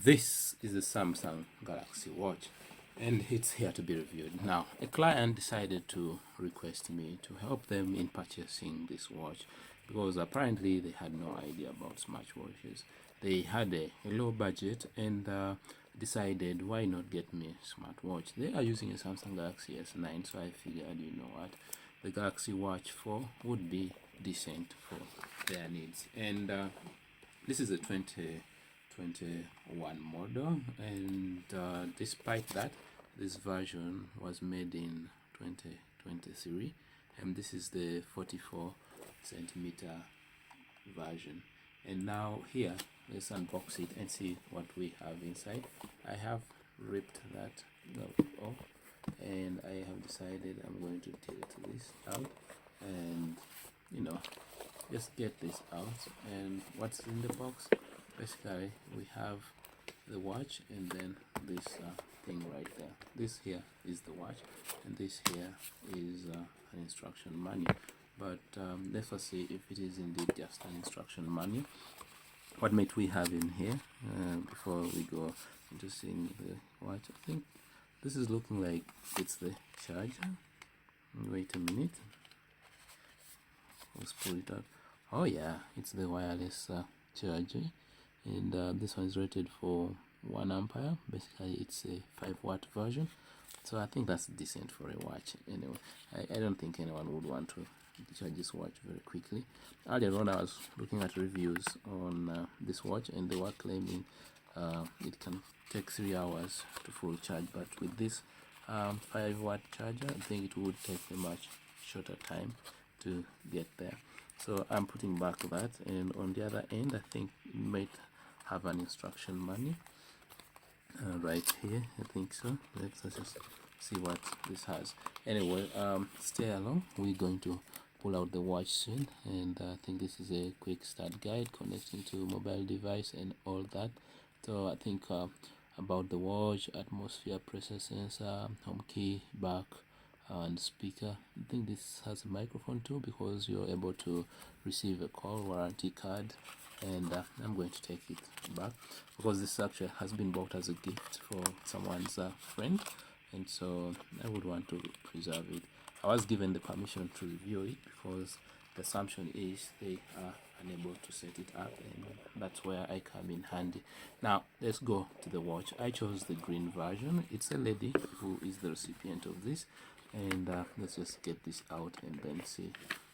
This is the Samsung Galaxy Watch and it's here to be reviewed. Now, a client decided to request me to help them in purchasing this watch because apparently they had no idea about smartwatches. They had a low budget and decided why not get me a smartwatch. They are using a Samsung Galaxy S9, so I figured, you know what, the Galaxy Watch 4 would be decent for their needs. And this is a 2021 model, and despite that, this version was made in 2023, and this is the 44 centimeter version. And now here, let's unbox it and see what we have inside. I have ripped that off, and I have decided I'm going to take this out and, you know, just get this out. And what's in the box? Basically, we have the watch and then this thing right there. This here is the watch, and this here is an instruction manual. But let's first see if it is indeed just an instruction manual. What might we have in here before we go into seeing the watch? I think this is looking like it's the charger. Wait a minute. Let's pull it out. Oh yeah, it's the wireless charger, and this one is rated for 1 ampere. Basically it's a 5-watt version, so I think that's decent for a watch. Anyway, I don't think anyone would want to charge this watch very quickly. Earlier on I was looking at reviews on this watch, and they were claiming it can take 3 hours to full charge, but with this 5-watt charger, I think it would take a much shorter time to get there. So I'm putting back that, and on the other end I think it might have an instruction manual right here. I think so. Let's just see what this has. Anyway, stay along. We're going to pull out the watch soon, and I think this is a quick start guide connecting to mobile device and all that. So I think about the watch: atmosphere, pressure sensor, home key, back, and speaker. I think this has a microphone too, because you're able to receive a call, warranty card, and I'm going to take it back because this actually has been bought as a gift for someone's friend, and so I would want to preserve it. I was given the permission to review it because the assumption is they are unable to set it up, and that's where I come in handy. Now let's go to the watch. I chose the green version. It's a lady who is the recipient of this, and let's just get this out and then see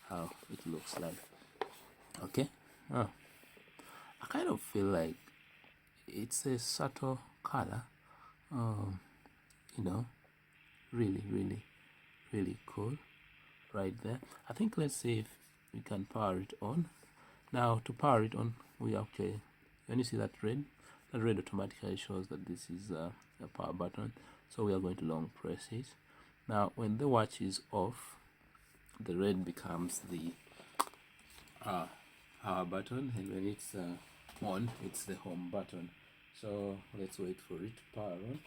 how it looks like. Okay. I kind of feel like it's a subtle color, you know, really cool right there. I think let's see if we can power it on. Now to power it on, we okay, when you see that red automatically shows that this is a power button, so we are going to long press it. Now when the watch is off, the red becomes the power button, and when it's on, it's the home button. So let's wait for it to power on,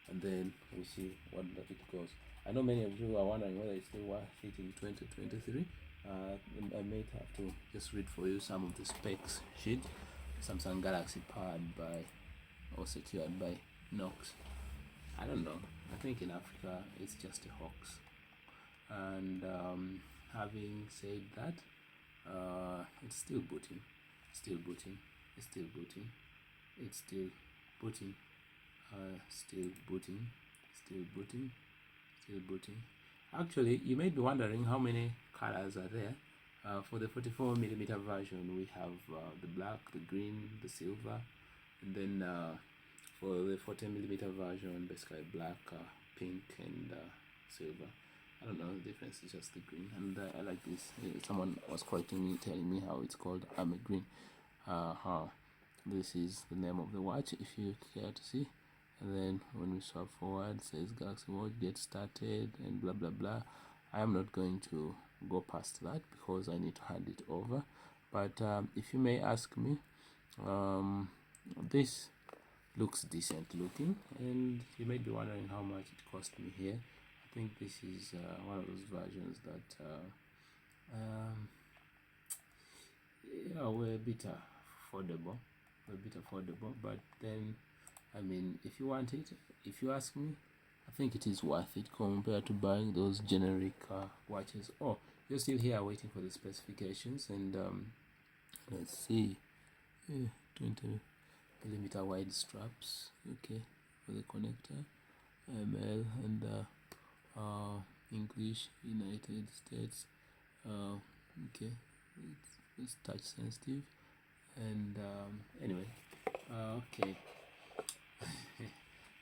and then we see what that it goes. I know many of you are wondering whether it's still worth it in 2023. I might have to just read for you some of the specs sheet. Samsung Galaxy powered by or secured by Knox. I don't know. I think in Africa it's just a hoax. And having said that, it's still booting. It's still booting. It's still booting. It's still booting. Still booting. Still booting. Still booting. Actually, you may be wondering how many colors are there. For the 44mm version, we have the black, the green, the silver, and then for the 40mm version, basically black, pink, and silver. I don't know, the difference is just the green, and I like this. Someone was correcting me, telling me how it's called army green. This is the name of the watch, if you care to see. And then when we swap forward, it says Galaxy Watch get started and blah blah blah. I am not going to go past that because I need to hand it over. But if you may ask me, this looks decent looking, and you may be wondering how much it cost me here. I think this is one of those versions that were a bit affordable. a bit affordable, but then I mean, if you want it, if you ask me, I think it is worth it compared to buying those generic watches. Oh, you're still here waiting for the specifications, and let's see. Yeah, 20mm wide straps, okay, for the connector, ml, and English, United States. Okay, it's touch sensitive, and anyway, okay.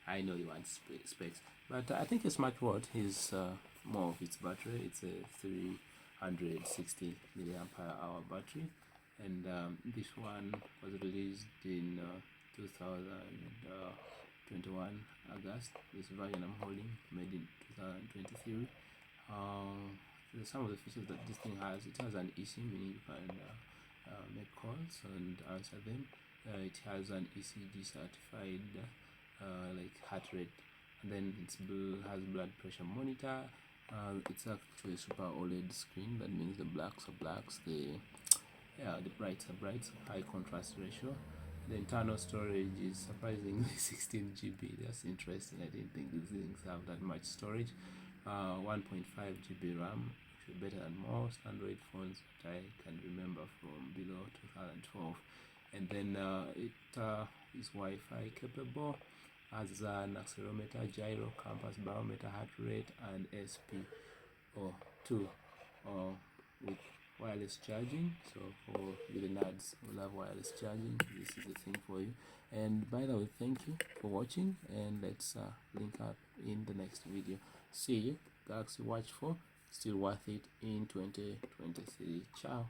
I know you want specs, but I think a smartwatch is more of its battery. It's a 360 milliamp hour battery, and this one was released in 2021 August. This version I'm holding, made in 2023. Some of the features that this thing has: it has an eSIM, meaning you can make calls and answer them. It has an ECG certified like heart rate, and then it has blood pressure monitor. It's actually a super OLED screen. That means the blacks are blacks, the brights are brights, high contrast ratio. The internal storage is surprisingly 16 GB. That's interesting. I didn't think these things have that much storage. 1.5 GB RAM, actually better than most Android phones that I can remember from below 2012. And then it is Wi-Fi capable, has an accelerometer, gyro, compass, barometer, heart rate, and SpO2 with wireless charging. So for you the nerds who love wireless charging, this is the thing for you. And by the way, thank you for watching, and let's link up in the next video. See you. Galaxy Watch 4, still worth it in 2023. Ciao.